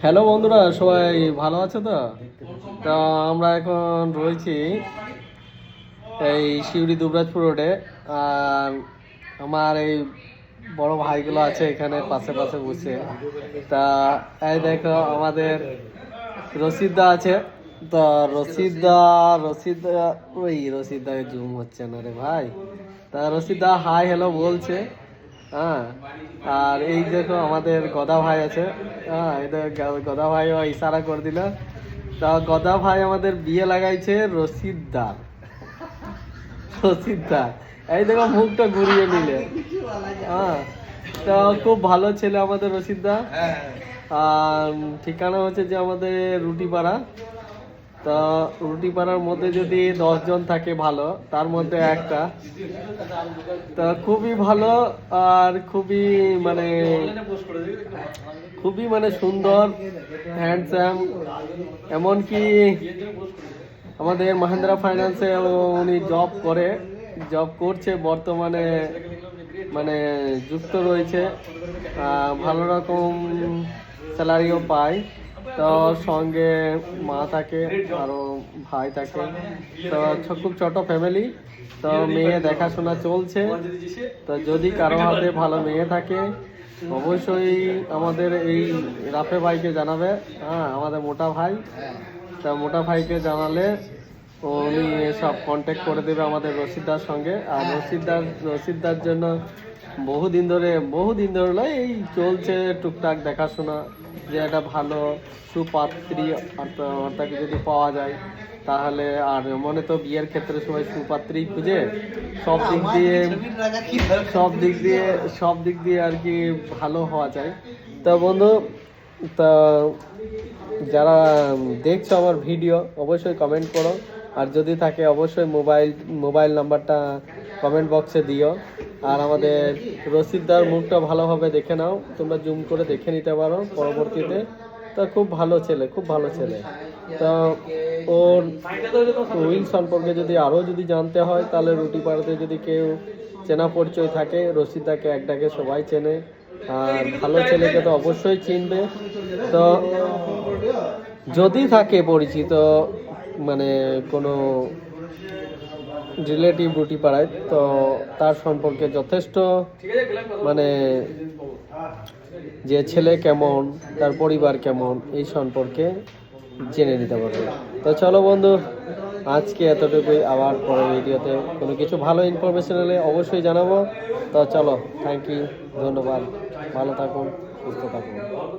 Hello বন্ধুরা, সবাই ভালো আছে তো? তা আমরা এখন রয়েছি এই শিউরি দুবরাজপুর রোডে। আর আমার এই বড় ভাইগুলো আছে এখানে পাশে পাশে বসে। তা এই দেখো আমাদের রশিদদা আছে। তা রশিদদা ওই রশিদদা জুম হচ্ছে না রে ভাই। তা রশিদদা হাই হ্যালো বলছে। হ্যাঁ, আর এই দেখো আমাদের গদা ভাই আছে। হ্যাঁ, এটা গদা ভাই ইশারা করে দিল। তা গদা ভাই আমাদের বিয়ে লাগাইছে রশিদদার। এই দেখো মুখটা ঘুরিয়ে নিলে। হ্যাঁ, তা খুব ভালো ছেলে আমাদের রশিদদা। আর ঠিকানা হচ্ছে যে আমাদের রুটিপাড়া। তা রুটিপাড়ার মধ্যে যদি 10 জন থাকে ভালো, তার মধ্যে একটা। তা খুবই ভালো আর খুবই মানে সুন্দর, হ্যান্ডসাম। এমনকি আমাদের মাহিন্দ্রা ফাইন্যান্সে উনি জব করছে বর্তমানে, মানে যুক্ত রয়েছে। ভালো রকম স্যালারিও পায়। তো সঙ্গে মা থাকে, আরও ভাই থাকে। তো খুব ছোট ফ্যামিলি। তো মেয়ে দেখাশোনা চলছে। তো যদি কারো হাতে ভালো মেয়ে থাকে অবশ্যই আমাদের এই রাফে ভাইকে জানাবে। হ্যাঁ, আমাদের মোটা ভাই। তা মোটা ভাইকে জানালে উনি সব কন্ট্যাক্ট করে দেবে আমাদের রশিদদার সঙ্গে। আর রশিদদার জন্য বহুদিন ধরে নয়, এই চলছে টুকটাক দেখাশোনা। যে একটা ভালো সুপাত্রী অর্থাৎ যদি পাওয়া যায় তাহলে। আর মনে তো বিয়ের ক্ষেত্রে সবাই সুপাত্রী খুঁজে, সব দিক দিয়ে আর কি ভালো হওয়া যায়। তা বন্ধু, তা যারা দেখছো আমার ভিডিও অবশ্যই কমেন্ট করো। আর যদি থাকে অবশ্যই মোবাইল নাম্বারটা কমেন্ট বক্সে দিও। আর আমাদের রশিদদার মুখটা ভালোভাবে দেখে নাও, তোমরা জুম করে দেখে নিতে পারো পরবর্তীতে। তা খুব ভালো ছেলে। তা ওর উইল সম্পর্কে যদি আরও জানতে হয় তাহলে রুটিপাড়াতে যদি কেউ চেনা পরিচয় থাকে, রশিদদাকে এক ডাকে সবাই চেনে। আর ভালো ছেলেকে তো অবশ্যই চিনবে। তো যদি থাকে পরিচিত, মানে কোনো রিলেটিভ রুটিপাড়ায়, তো তার সম্পর্কে যথেষ্ট মানে যে ছেলে কেমন, তার পরিবার কেমন, এই সম্পর্কে জেনে নিতে পারবে। তো চলো বন্ধু, আজকে এতটুকুই। আবার পরের ভিডিওতে কোনো কিছু ভালো ইনফরমেশন হলে অবশ্যই জানাবো। তো চলো, থ্যাংক ইউ, ধন্যবাদ, ভালো থাকুন, সুস্থ থাকুন।